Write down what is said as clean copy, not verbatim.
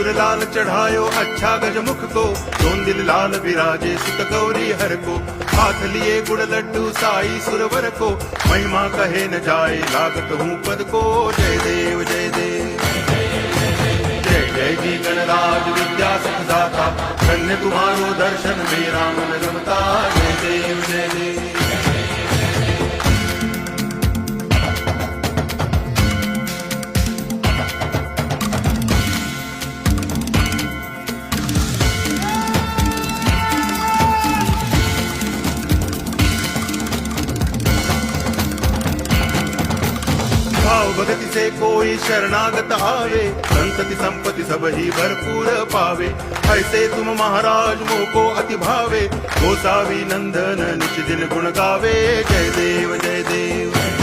सिंदूर लाल चढ़ायो अच्छा गजमुख को, दोन दिल लाल विराजे सुत गौरी हर को, हाथ लिए गुड़ लड्डू साई सुरवर को, महिमा कहे न जाए लागत हूँ पद को। जय देव जय देव जय जय जी गणराज विद्या सुख दाता, धन्य तुम्हारो दर्शन मेरा मन रमता। जय देव जय देव भाव भगति से कोई शरणागत आवे, संतति संपत्ति सब ही भरपूर पावे। ऐसे तुम महाराज मोको अति भावे, गोसावी नंदन निच दिन गुण गावे। जय देव जय देव